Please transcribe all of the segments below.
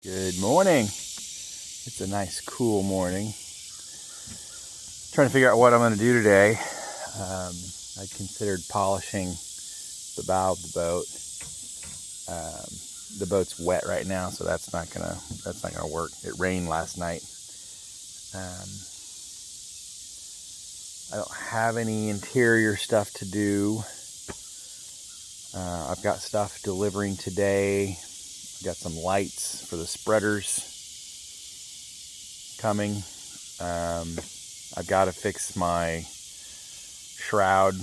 Good morning. It's a nice cool morning. Trying to figure out what I'm going to do today. I considered polishing the bow of the boat. The boat's wet right now, so that's not gonna work. It rained last night. I don't have any interior stuff to do. I've got stuff delivering today. I've got some lights for the spreaders coming. I've got to fix my shroud.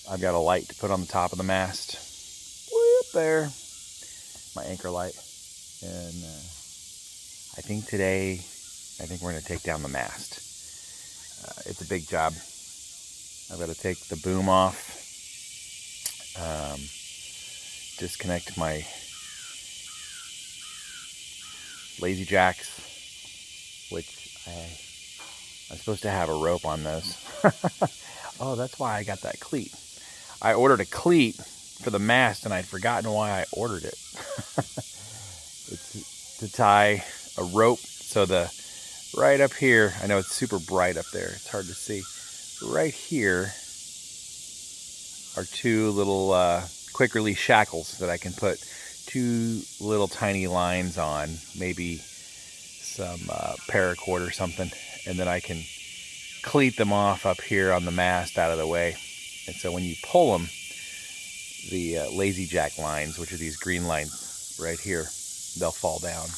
I've got a light to put on the top of the mast. Way up there. My anchor light. And I think we're going to take down the mast. It's a big job. I've got to take the boom off. Disconnect my lazy jacks, which I'm supposed to have a rope on those. Oh, that's why I got that cleat. I ordered a cleat for the mast and I'd forgotten why I ordered it. It's to tie a rope. So right up here, I know it's super bright up there, it's hard to see. Right here are two little quick release shackles that I can put two little tiny lines on, maybe some paracord or something, and then I can cleat them off up here on the mast out of the way. And so when you pull them, the lazy jack lines, which are these green lines right here, they'll fall down.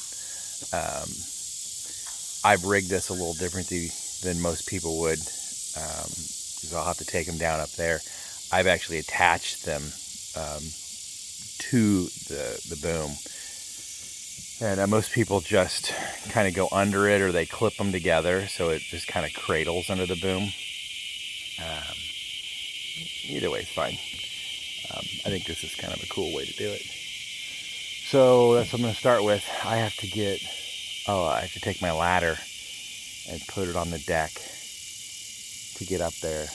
I've rigged this a little differently than most people would, because I'll have to take them down up there. I've actually attached them to the boom. And most people just kind of go under it, or they clip them together so it just kind of cradles under the boom. Either way is fine. I think this is kind of a cool way to do it. So that's what I'm going to start with. I have to take my ladder and put it on the deck to get up there.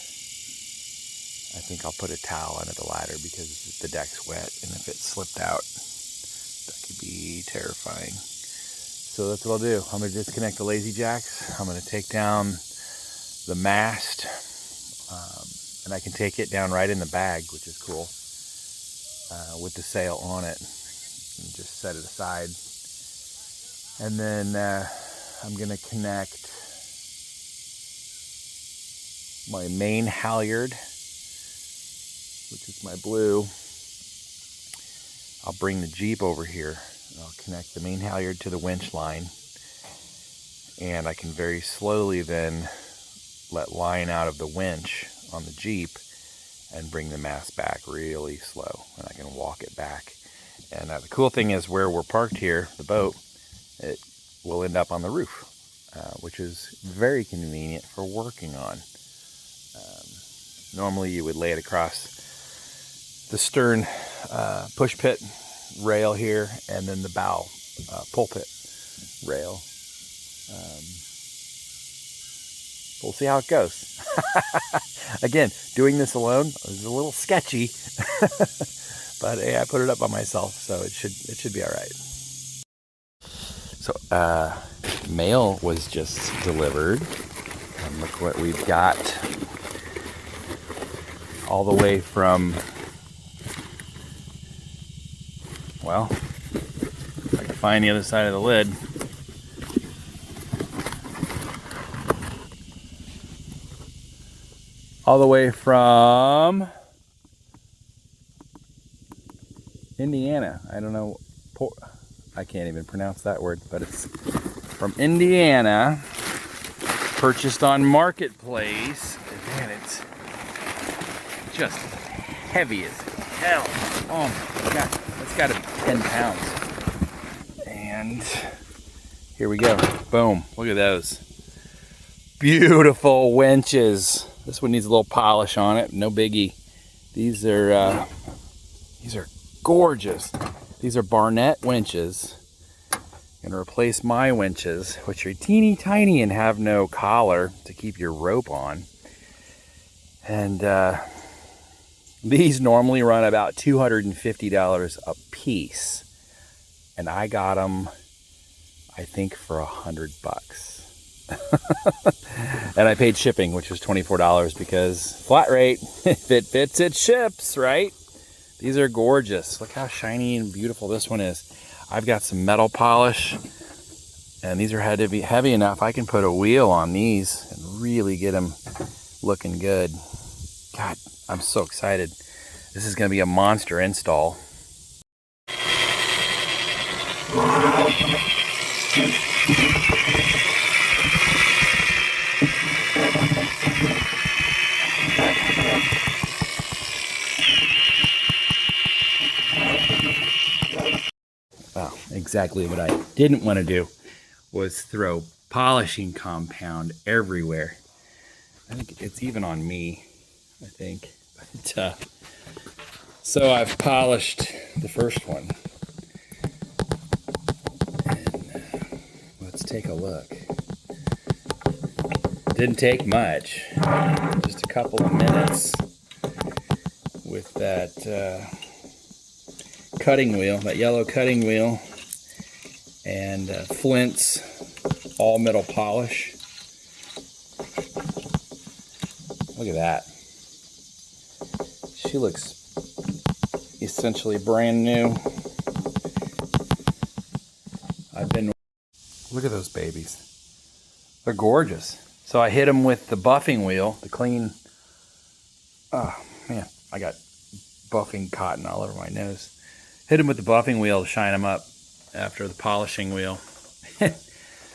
I think I'll put a towel under the ladder because the deck's wet, and if it slipped out, that could be terrifying. So that's what I'll do. I'm going to disconnect the lazy jacks. I'm going to take down the mast, and I can take it down right in the bag, which is cool, with the sail on it, and just set it aside. And then I'm going to connect my main halyard, which is my blue. I'll bring the Jeep over here. I'll connect the main halyard to the winch line, and I can very slowly then let line out of the winch on the Jeep and bring the mast back really slow, and I can walk it back. And the cool thing is, where we're parked here, the boat, it will end up on the roof, which is very convenient for working on. Normally you would lay it across the stern push pit rail here, and then the bow pulpit rail. We'll see how it goes. Again, doing this alone is a little sketchy, but hey, I put it up by myself, so it should be all right. So mail was just delivered, and look what we've got. All the way from, well, if I can find the other side of the lid. All the way from Indiana. I don't know, I can't even pronounce that word, but it's from Indiana, purchased on Marketplace. Man, it's just heavy as hell. Oh my God, that's got to be 10 pounds. And here we go. Boom. Look at those. Beautiful winches. This one needs a little polish on it. No biggie. These are gorgeous. These are Barnett winches. I'm gonna replace my winches, which are teeny tiny and have no collar to keep your rope on. And These normally run about $250 a piece, and I got them, I think, for $100. And I paid shipping, which was $24 because flat rate, if it fits, it ships, right? These are gorgeous. Look how shiny and beautiful this one is. I've got some metal polish, and these are had to be heavy enough. I can put a wheel on these and really get them looking good. God, I'm so excited. This is going to be a monster install. Well, exactly what I didn't want to do was throw polishing compound everywhere. I think it's even on me, I think. But, so I've polished the first one. And let's take a look. Didn't take much, just a couple of minutes with that cutting wheel, that yellow cutting wheel, and Flint's all metal polish. Look at that. She looks essentially brand new. Look at those babies. They're gorgeous. So I hit them with the buffing wheel, the clean. Oh man, I got buffing cotton all over my nose. Hit them with the buffing wheel to shine them up after the polishing wheel.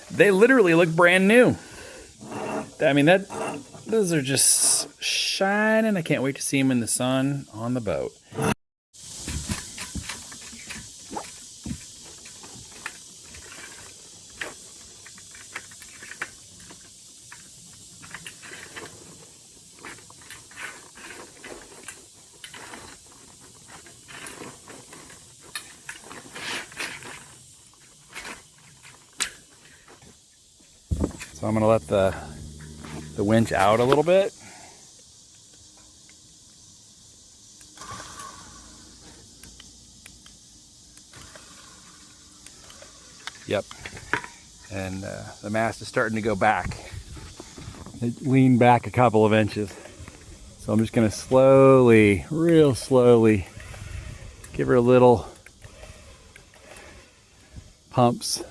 They literally look brand new. I mean, those are just shining. I can't wait to see them in the sun on the boat. So I'm going to let the winch out a little bit. Yep. And the mast is starting to go back. It leaned back a couple of inches. So I'm just going to slowly, real slowly, give her a little pumps.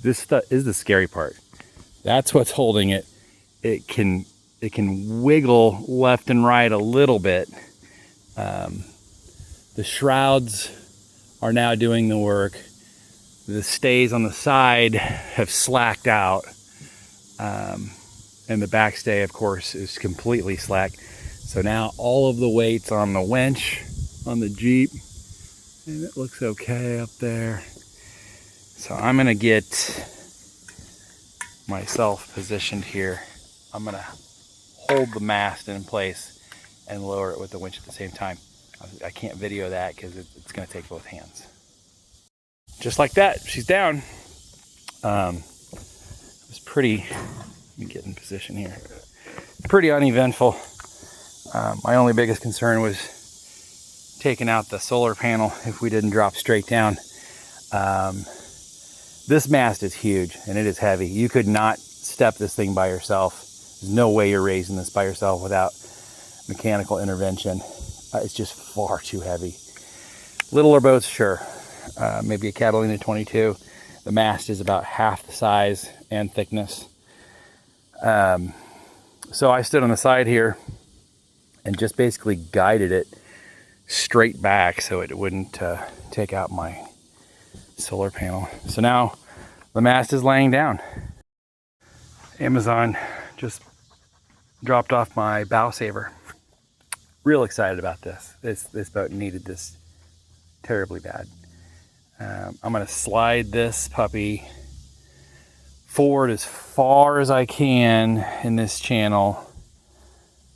This stuff is the scary part. That's what's holding it. It can wiggle left and right a little bit. The shrouds are now doing the work. The stays on the side have slacked out. And the back stay, of course, is completely slack. So now all of the weight's on the winch on the Jeep. And it looks okay up there. So I'm going to get myself positioned here. I'm going to hold the mast in place and lower it with the winch at the same time. I can't video that because it's going to take both hands. Just like that, she's down. It was pretty, let me get in position here. Pretty uneventful. My only biggest concern was taking out the solar panel if we didn't drop straight down. This mast is huge and it is heavy. You could not step this thing by yourself. There's no way you're raising this by yourself without mechanical intervention. It's just far too heavy. Littler boats, sure. Maybe a Catalina 22. The mast is about half the size and thickness. So I stood on the side here and just basically guided it straight back so it wouldn't take out my solar panel. So now the mast is laying down. Amazon just dropped off my bow saver. Real excited about this. This boat needed this terribly bad. I'm going to slide this puppy forward as far as I can in this channel.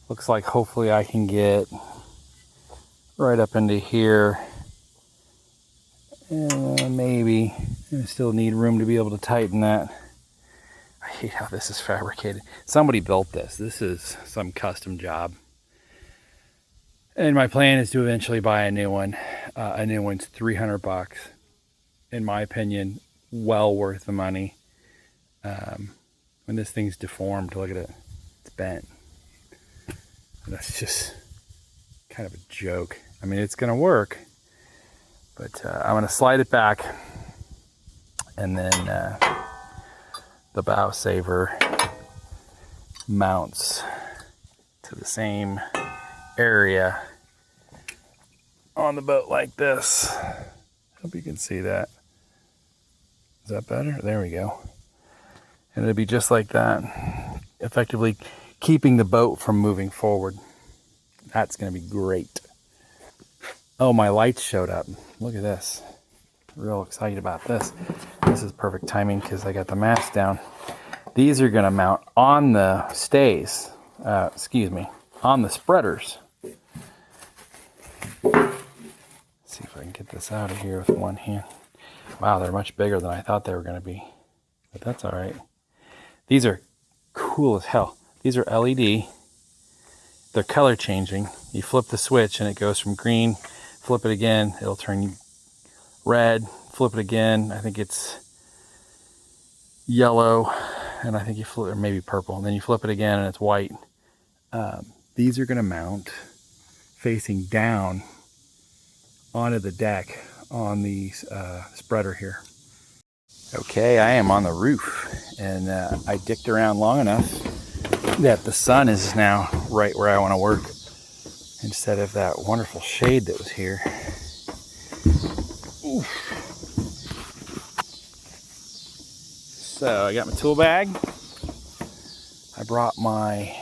Looks like hopefully I can get right up into here. Maybe I still need room to be able to tighten that. I hate how this is fabricated. Somebody built this. This is some custom job. And my plan is to eventually buy a new one. A new one's $300. In my opinion, well worth the money. When this thing's deformed, look at it. It's bent. That's just kind of a joke. I mean, it's going to work, but I'm going to slide it back, and then the bow saver mounts to the same area on the boat like this. Hope you can see that. Is that better? There we go. And it'll be just like that, effectively keeping the boat from moving forward. That's going to be great. Oh, my lights showed up. Look at this. Real excited about this. This is perfect timing because I got the mast down. These are going to mount on the stays. On the spreaders. Let's see if I can get this out of here with one hand. Wow, they're much bigger than I thought they were going to be. But that's all right. These are cool as hell. These are LED. They're color changing. You flip the switch and it goes from green. Flip it again, it'll turn red. Flip it again, I think it's yellow. And I think you flip, or maybe purple. And then you flip it again and it's white. These are gonna mount facing down onto the deck on the spreader here. Okay, I am on the roof, and I dicked around long enough that the sun is now right where I want to work instead of that wonderful shade that was here. Oof. So I got my tool bag. I brought my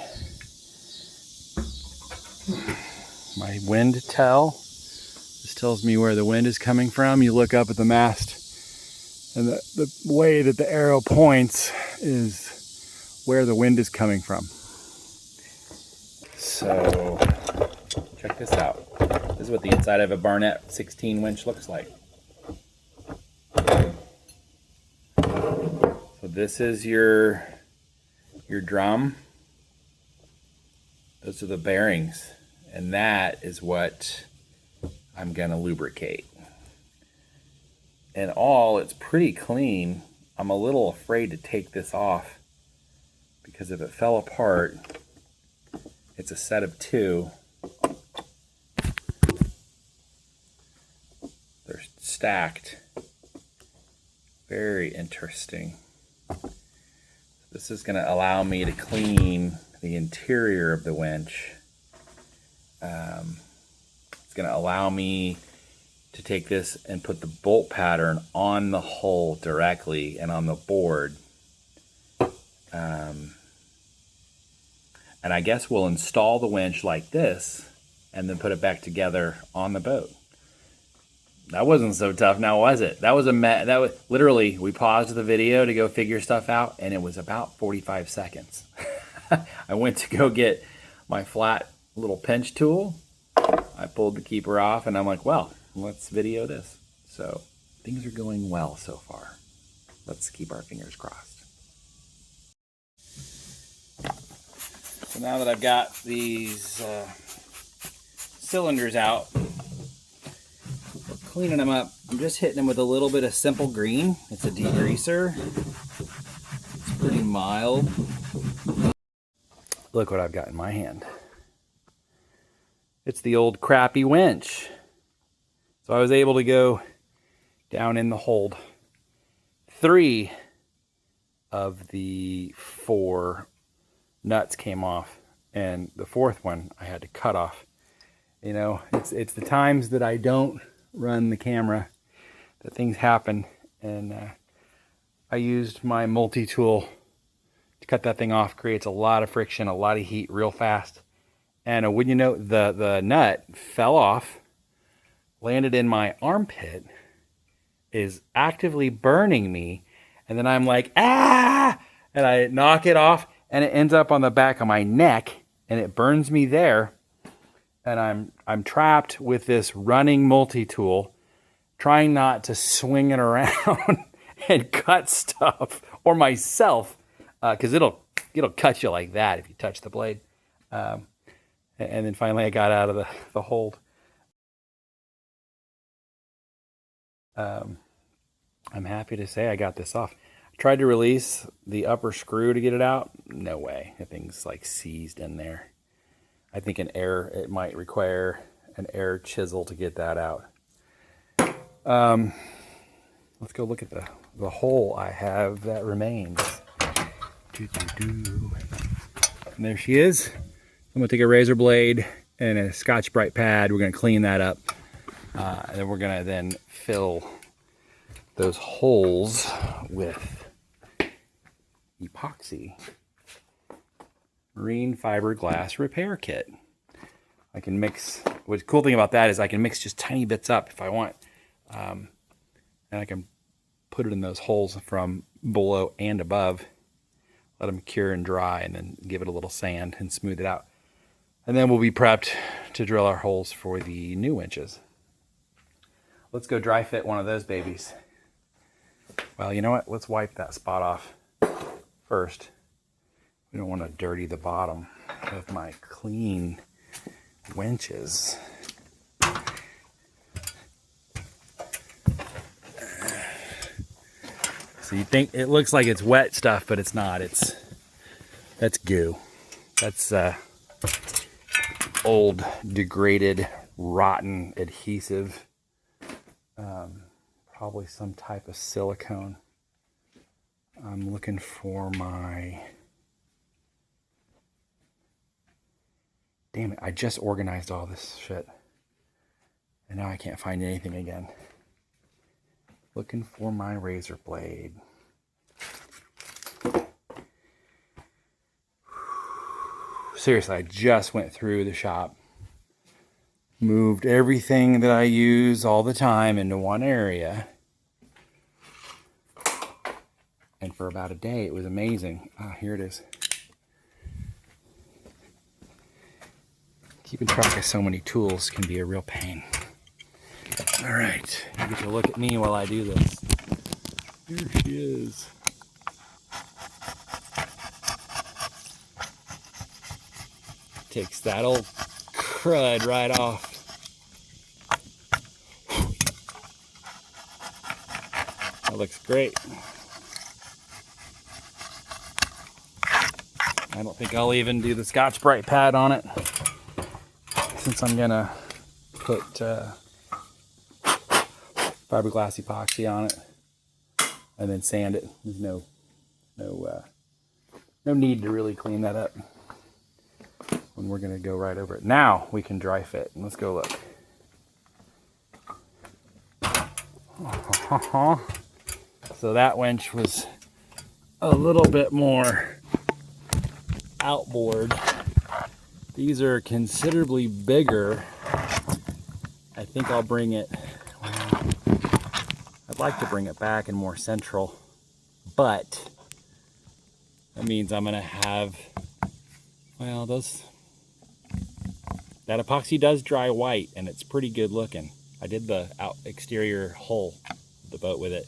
wind tell. This tells me where the wind is coming from. You look up at the mast, and the way that the arrow points is where the wind is coming from. So, check this out. This is what the inside of a Barnett 16 winch looks like. So this is your drum. Those are the bearings. And that is what I'm gonna lubricate. And all, it's pretty clean. I'm a little afraid to take this off because if it fell apart, it's a set of two. They're stacked. Very interesting. This is gonna allow me to clean the interior of the winch. It's gonna allow me to take this and put the bolt pattern on the hull directly and on the board. And I guess we'll install the winch like this and then put it back together on the boat. That wasn't so tough now, was it? That was literally, we paused the video to go figure stuff out, and it was about 45 seconds. I went to go get my flat little pinch tool. I pulled the keeper off, and I'm like, well, let's video this. So things are going well so far. Let's keep our fingers crossed. So now that I've got these cylinders out, cleaning them up, I'm just hitting them with a little bit of simple green. It's a degreaser. It's pretty mild. Look what I've got in my hand. It's the old crappy winch. So I was able to go down in the hold. 3 of the 4 nuts came off, and the 4th one I had to cut off. You know, it's the times that I don't run the camera that things happen, and I used my multi-tool to cut that thing off. Creates a lot of friction, a lot of heat real fast, and wouldn't you know, the nut fell off, landed in my armpit, is actively burning me, and then I'm like, ah, and I knock it off, and it ends up on the back of my neck, and it burns me there. And I'm trapped with this running multi-tool, trying not to swing it around and cut stuff or myself. because it'll cut you like that if you touch the blade. And then finally I got out of the hold. I'm happy to say I got this off. I tried to release the upper screw to get it out. No way. The thing's like seized in there. I think it might require an air chisel to get that out. Let's go look at the hole I have that remains. And there she is. I'm gonna take a razor blade and a Scotch-Brite pad. We're gonna clean that up. And then we're gonna then fill those holes with epoxy marine fiberglass repair kit. I can mix, what's the cool thing about that is I can mix just tiny bits up if I want. And I can put it in those holes from below and above, let them cure and dry, and then give it a little sand and smooth it out. And then we'll be prepped to drill our holes for the new winches. Let's go dry fit one of those babies. Well, you know what? Let's wipe that spot off first. We don't want to dirty the bottom of my clean winches. So you think it looks like it's wet stuff, but it's not. That's goo. That's old, degraded, rotten adhesive. Probably some type of silicone. I'm looking for my... Damn it, I just organized all this shit. And now I can't find anything again. Looking for my razor blade. Seriously, I just went through the shop. Moved everything that I use all the time into one area. And for about a day, it was amazing. Ah, here it is. Keeping track of so many tools can be a real pain. All right, you get to look at me while I do this. Here she is. Takes that old crud right off. That looks great. I don't think I'll even do the Scotch-Brite pad on it, since I'm gonna put fiberglass epoxy on it and then sand it. There's no need to really clean that up when we're gonna go right over it. Now we can dry fit, and let's go look. So that winch was a little bit more outboard. These are considerably bigger. I think I'll bring it, I'd like to bring it back and more central, but that means I'm gonna have, well, that epoxy does dry white and it's pretty good looking. I did the exterior hull of the boat with it.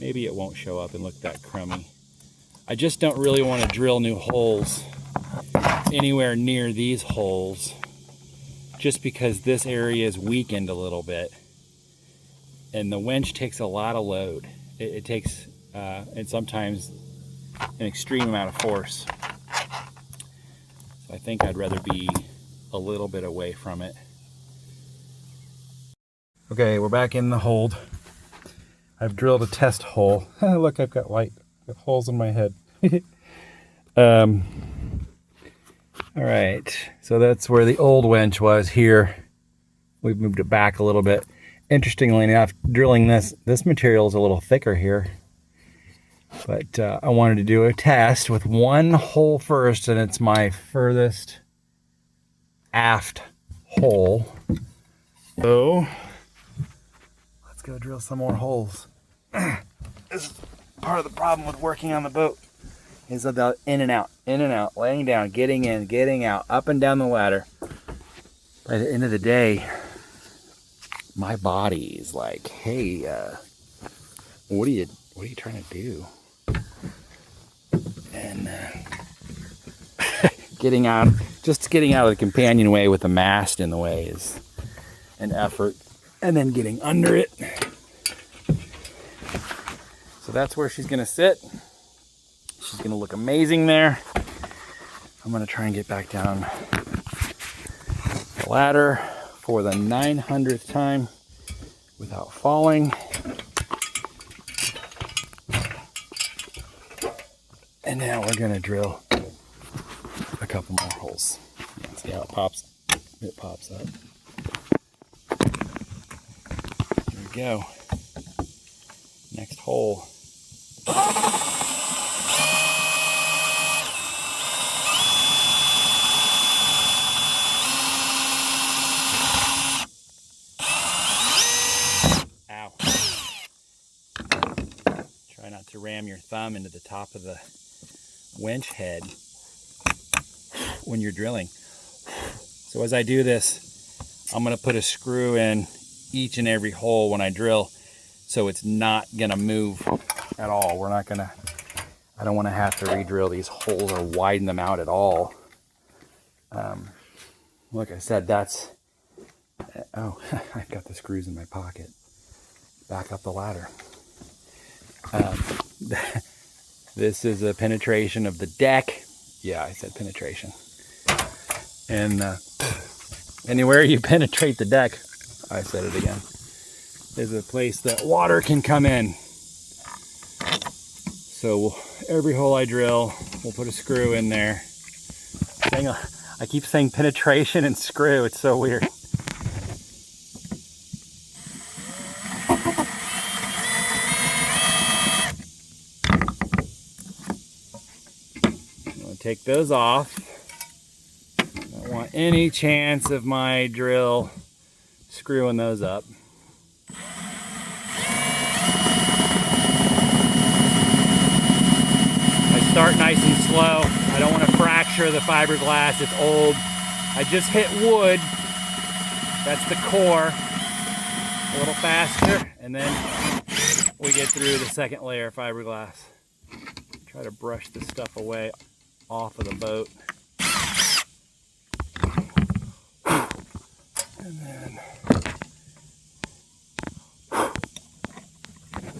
Maybe it won't show up and look that crummy. I just don't really want to drill new holes anywhere near these holes, just because this area is weakened a little bit and the winch takes a lot of load. It takes and sometimes an extreme amount of force. So I think I'd rather be a little bit away from it. Okay, we're back in the hold. I've drilled a test hole. Look, I've got white holes in my head. All right, so that's where the old winch was here. We've moved it back a little bit. Interestingly enough, drilling this material is a little thicker here. But I wanted to do a test with one hole first, and it's my furthest aft hole. So let's go drill some more holes. This is part of the problem with working on the boat, is the in and out, laying down, getting in, getting out, up and down the ladder. By the end of the day, my body is like, hey, what are you trying to do? getting out of the companionway with the mast in the way is an effort. And then getting under it. So that's where she's gonna sit. She's gonna look amazing there. I'm gonna try and get back down the ladder for the 900th time without falling. And now we're gonna drill a couple more holes. See how it pops? It pops up. Here we go. Next hole. Ow. Try not to ram your thumb into the top of the winch head when you're drilling. So as I do this, I'm going to put a screw in each and every hole when I drill, so it's not going to move at all. I don't want to have to re-drill these holes or widen them out at all. Like I said, oh, I've got the screws in my pocket. Back up the ladder. This is a penetration of the deck. Yeah, I said penetration. And anywhere you penetrate the deck, I said it again, is a place that water can come in. So every hole I drill, we'll put a screw in there. I keep saying penetration and screw. It's so weird. I'm going to take those off. I don't want any chance of my drill screwing those up. I start nice and slow. I don't want to fracture the fiberglass. It's old. I just hit wood. That's the core. A little faster, and then we get through the second layer of fiberglass. Try to brush this stuff away off of the boat. And then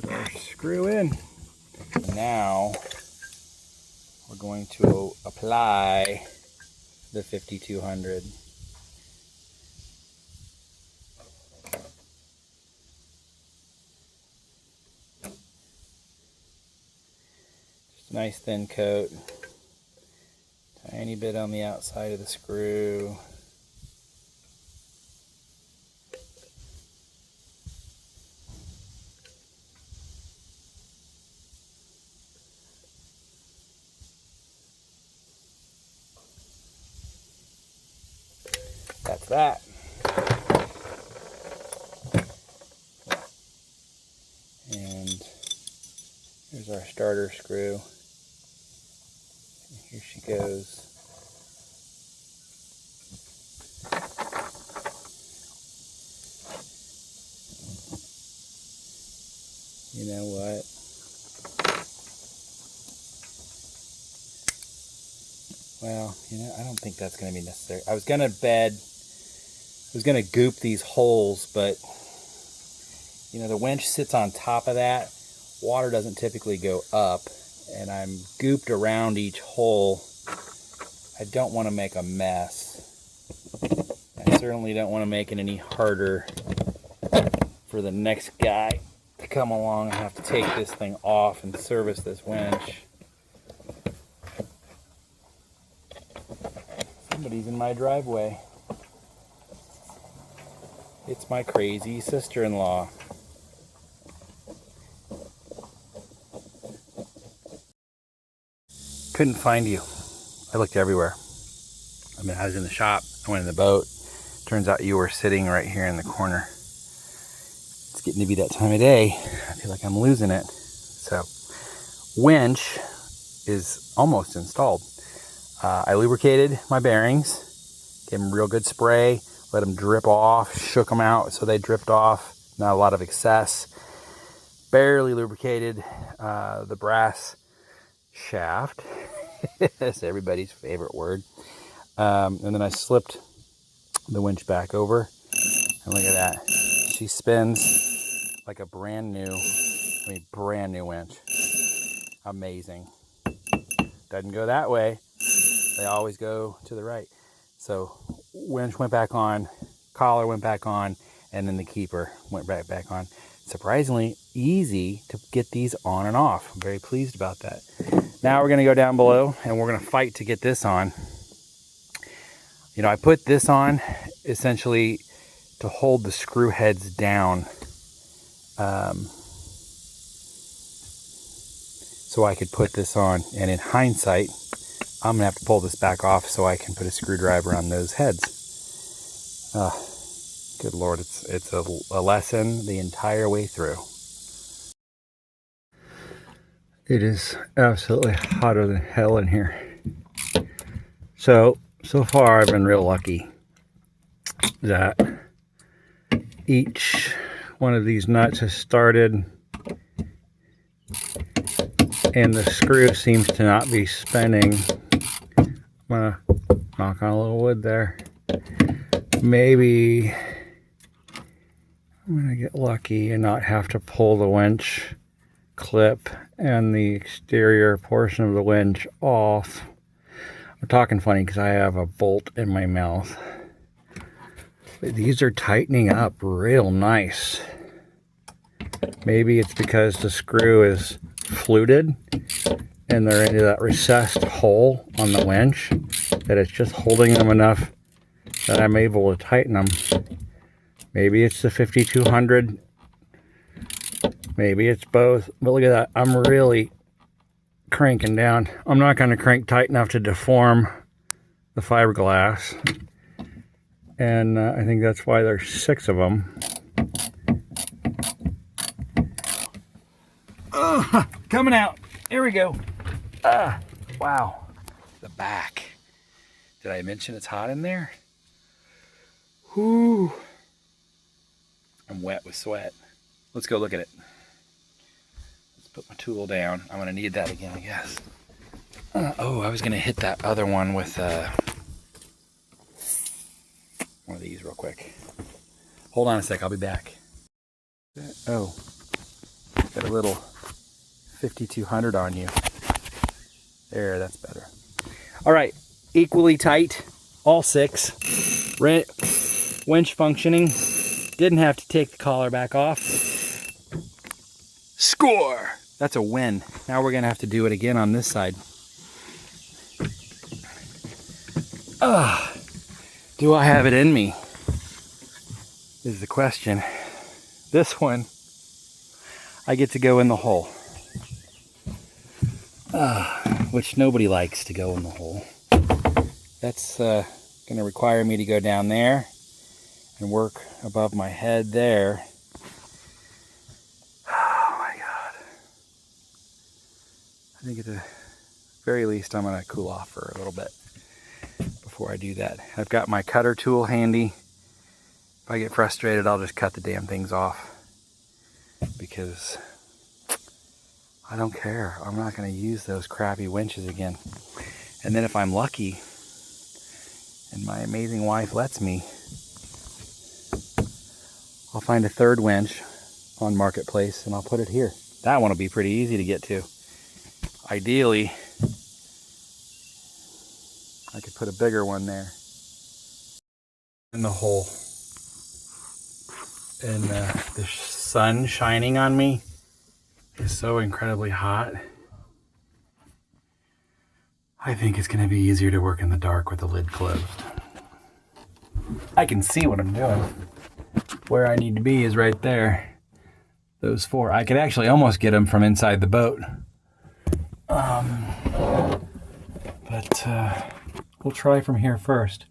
put our screw in. Now we're going to apply the 5200. Just a nice thin coat. Tiny bit on the outside of the screw. That's that. And here's our starter screw. And here she goes. You know what? Well, I don't think that's going to be necessary. I was going to goop these holes, but the winch sits on top of that. Water doesn't typically go up, and I'm gooped around each hole. I don't want to make a mess. I certainly don't want to make it any harder for the next guy to come along and have to take this thing off and service this winch. Somebody's in my driveway. It's my crazy sister-in-law. Couldn't find you. I looked everywhere. I was in the shop. I went in the boat. Turns out you were sitting right here in the corner. It's getting to be that time of day. I feel like I'm losing it. So, winch is almost installed. I lubricated my bearings, gave them a real good spray, let them drip off, shook them out so they dripped off, not a lot of excess. Barely lubricated the brass shaft. That's everybody's favorite word. And then I slipped the winch back over, and look at that. She spins like a brand new winch. Amazing. Doesn't go that way. They always go to the right. So winch went back on, collar went back on, and then the keeper went back on. Surprisingly easy to get these on and off. I'm very pleased about that. Now we're gonna go down below and we're gonna fight to get this on. You know, I put this on essentially to hold the screw heads down, so I could put this on. And in hindsight, I'm gonna have to pull this back off so I can put a screwdriver on those heads. Good Lord, it's a lesson the entire way through. It is absolutely hotter than hell in here. So far I've been real lucky that each one of these nuts has started and the screw seems to not be spinning. I'm gonna knock on a little wood there. Maybe I'm gonna get lucky and not have to pull the winch clip and the exterior portion of the winch off. I'm talking funny because I have a bolt in my mouth. But these are tightening up real nice. Maybe it's because the screw is fluted and they're into that recessed hole on the winch that it's just holding them enough that I'm able to tighten them. Maybe it's the 5200. Maybe it's both. But look at that. I'm really cranking down. I'm not going to crank tight enough to deform the fiberglass. And I think that's why there's 6 of them. Coming out. Here we go. Wow. The back. Did I mention it's hot in there? Whoo. I'm wet with sweat. Let's go look at it. Let's put my tool down. I'm going to need that again, I guess. Oh, I was going to hit that other one with one of these real quick. Hold on a sec, I'll be back. Oh, got a little 5200 on you. There, that's better. All right, equally tight, all 6. Winch functioning. Didn't have to take the collar back off. Score! That's a win. Now we're gonna have to do it again on this side. Do I have it in me? Is the question. This one, I get to go in the hole. Which nobody likes to go in the hole. That's gonna require me to go down there and work above my head there. Oh my God. I think at the very least I'm gonna cool off for a little bit before I do that. I've got my cutter tool handy. If I get frustrated, I'll just cut the damn things off because I don't care. I'm not gonna use those crappy winches again. And then if I'm lucky and my amazing wife lets me, I'll find a 3rd winch on Marketplace and I'll put it here. That one will be pretty easy to get to. Ideally, I could put a bigger one there in the hole. And the sun shining on me is so incredibly hot. I think it's going to be easier to work in the dark with the lid closed. I can see what I'm doing. Where I need to be is right there. Those 4. I could actually almost get them from inside the boat. But we'll try from here first.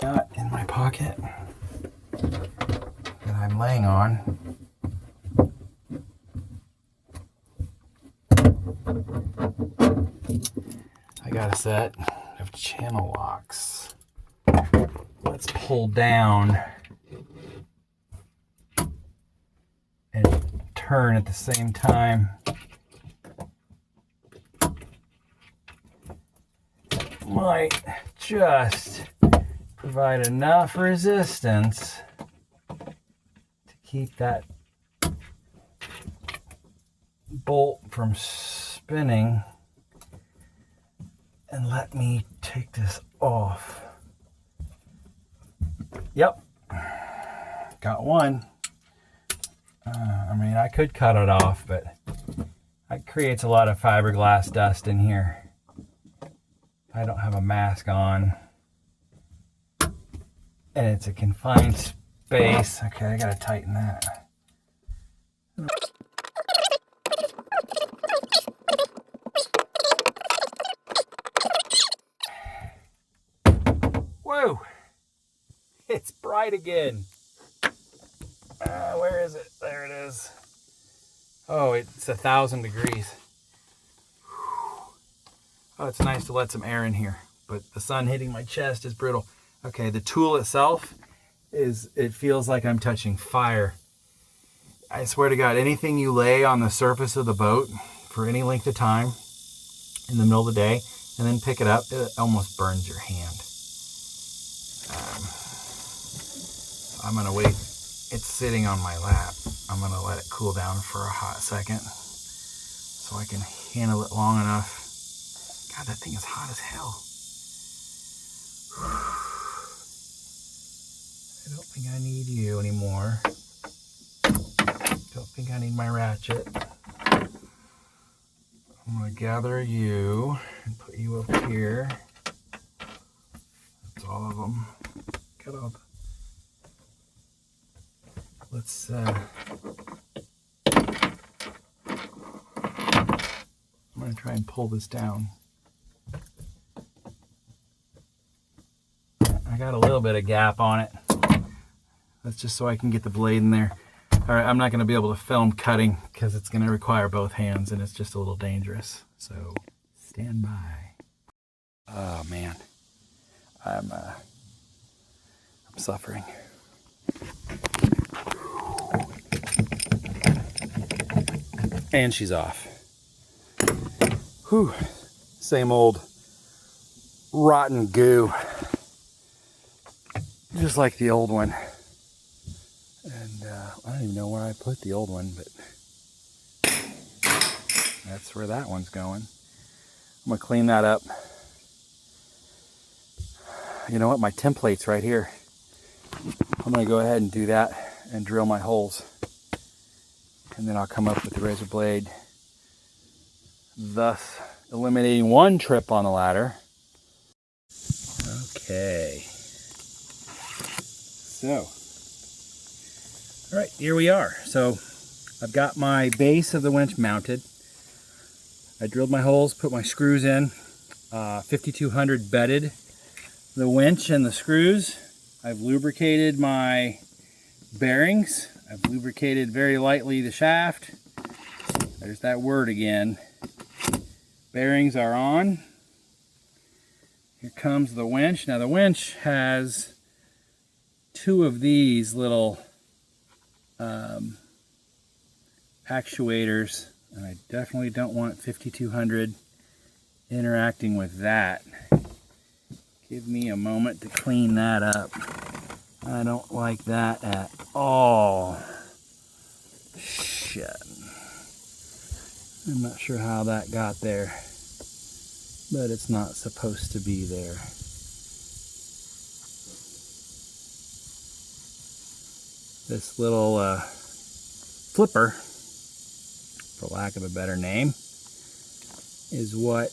got in my pocket that I'm laying on. I got a set of channel locks. Let's pull down and turn at the same time. Might just provide enough resistance to keep that bolt from spinning, and let me take this off. Yep, got one. I mean, I could cut it off, but it creates a lot of fiberglass dust in here. I don't have a mask on, and it's a confined space. Okay, I gotta tighten that. Whoa, it's bright again. Where is it? There it is. Oh, it's 1,000 degrees. Oh, it's nice to let some air in here, but the sun hitting my chest is brutal. Okay, the tool itself it feels like I'm touching fire. I swear to God, anything you lay on the surface of the boat for any length of time in the middle of the day and then pick it up, it almost burns your hand. I'm gonna wait. It's sitting on my lap. I'm gonna let it cool down for a hot second so I can handle it long enough. God, that thing is hot as hell. I don't think I need you anymore. Don't think I need my ratchet. I'm gonna gather you and put you up here. That's all of them. Get up. Let's I'm gonna try and pull this down. I got a little bit of gap on it. That's just so I can get the blade in there. All right, I'm not gonna be able to film cutting because it's gonna require both hands and it's just a little dangerous. So stand by. Oh man, I'm suffering. And she's off. Whew, same old rotten goo. Just like the old one. And I don't even know where I put the old one, but that's where that one's going. I'm gonna clean that up. You know what, my template's right here. I'm gonna go ahead and do that and drill my holes. And then I'll come up with the razor blade, thus eliminating one trip on the ladder. Okay. So, all right, here we are. So I've got my base of the winch mounted. I drilled my holes, put my screws in, 5200 bedded the winch and the screws. I've lubricated my bearings. I've lubricated very lightly the shaft. There's that word again. Bearings are on. Here comes the winch. Now the winch has two of these little actuators, and I definitely don't want 5200 interacting with that. Give me a moment to clean that up. I don't like that at all. Shit. I'm not sure how that got there, but it's not supposed to be there. This little flipper, for lack of a better name, is what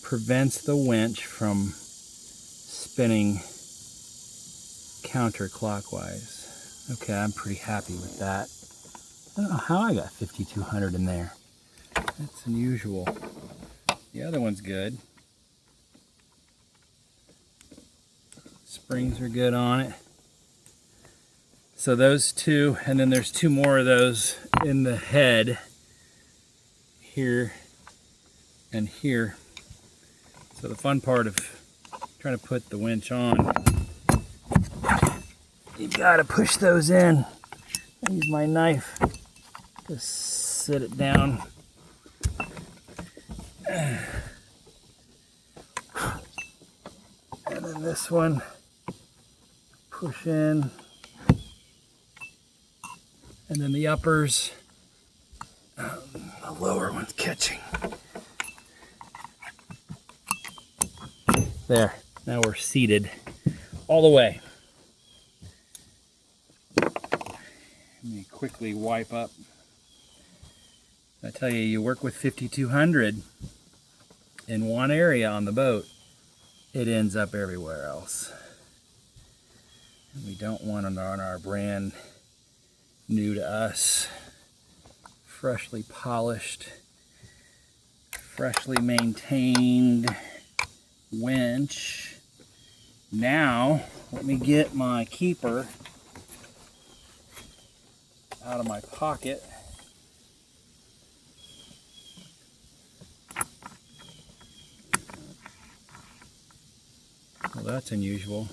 prevents the winch from spinning counterclockwise. Okay, I'm pretty happy with that. I don't know how I got 5200 in there. That's unusual. The other one's good. Springs are good on it. So those two, and then there's two more of those in the head, here and here. So the fun part of trying to put the winch on, you gotta push those in. I use my knife to sit it down. And then this one, push in. And then the uppers, the lower one's catching. There, now we're seated all the way. Let me quickly wipe up. I tell you, you work with 5200 in one area on the boat, it ends up everywhere else. And we don't want it on our brand new to us, freshly polished, freshly maintained winch. Now, let me get my keeper out of my pocket. Well, that's unusual.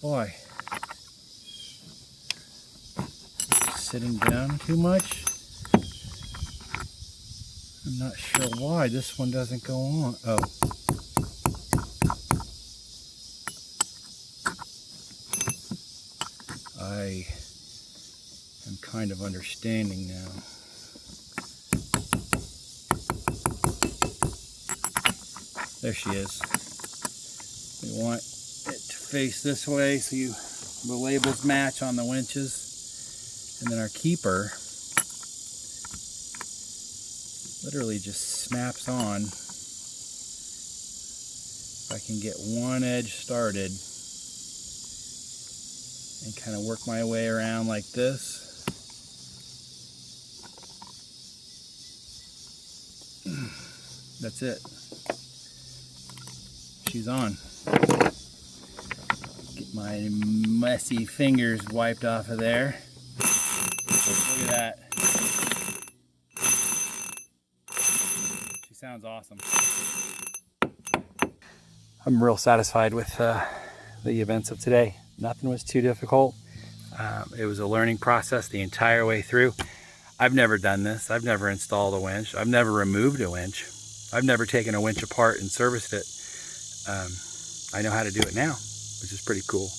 Boy, sitting down too much? I'm not sure why this one doesn't go on. Oh. I am kind of understanding now. There she is. We want it to face this way so the labels match on the winches. And then our keeper literally just snaps on. If I can get one edge started and kind of work my way around like this. That's it. She's on. Get my messy fingers wiped off of there. Look at that. She sounds awesome. I'm real satisfied with the events of today. Nothing was too difficult. It was a learning process the entire way through. I've never done this. I've never installed a winch. I've never removed a winch. I've never taken a winch apart and serviced it. I know how to do it now, which is pretty cool.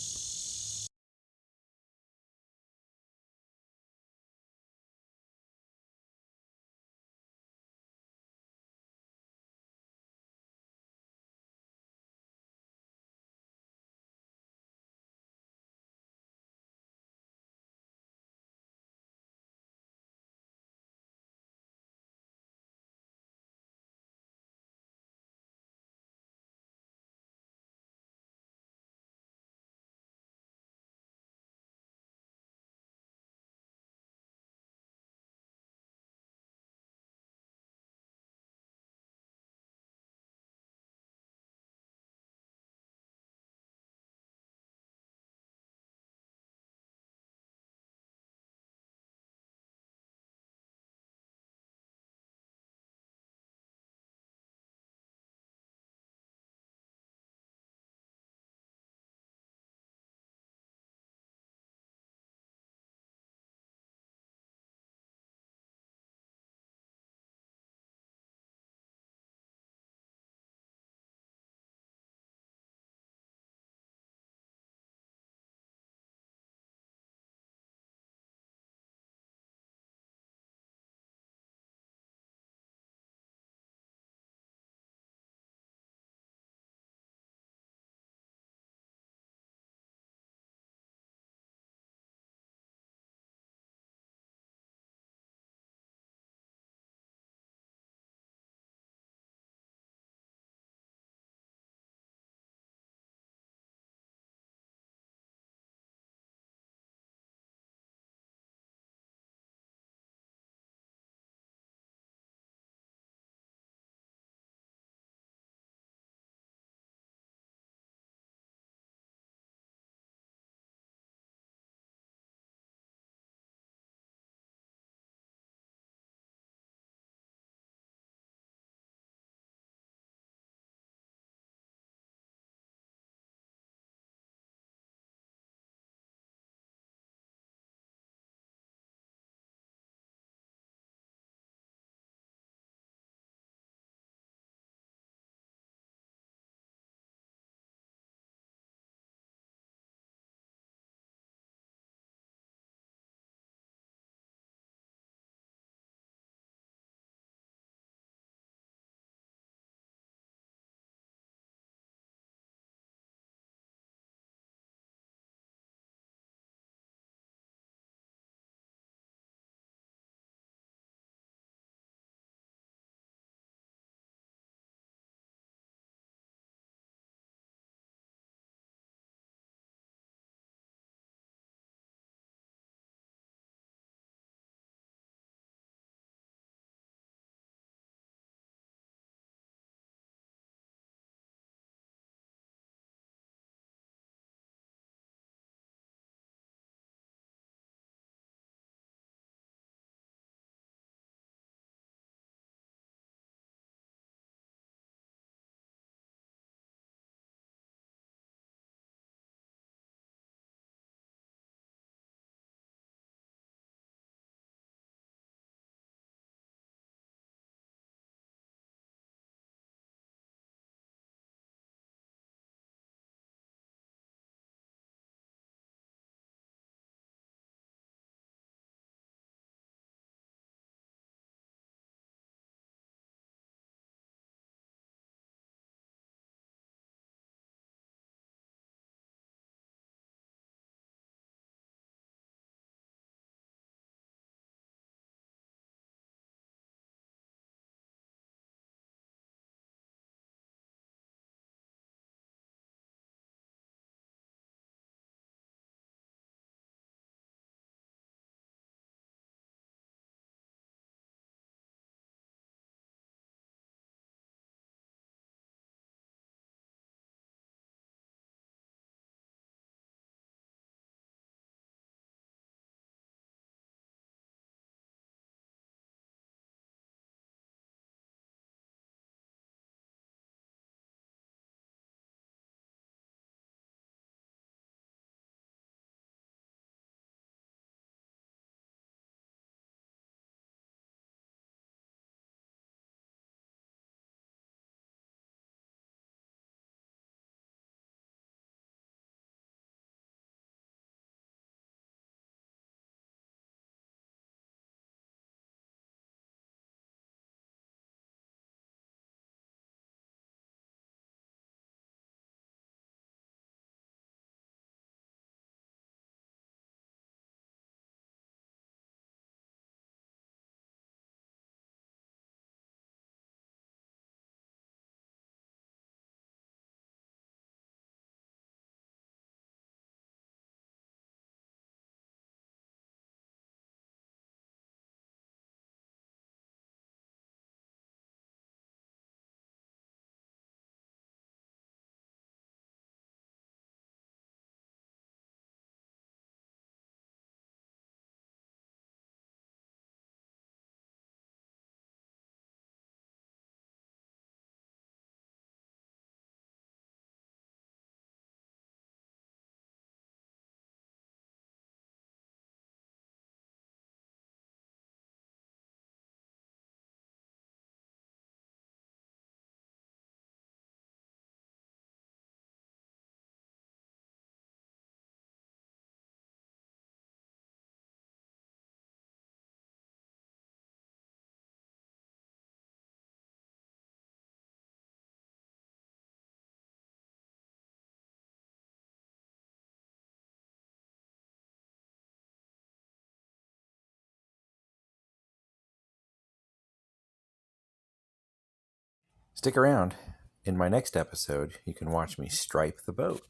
Stick around. In my next episode, you can watch me stripe the boat.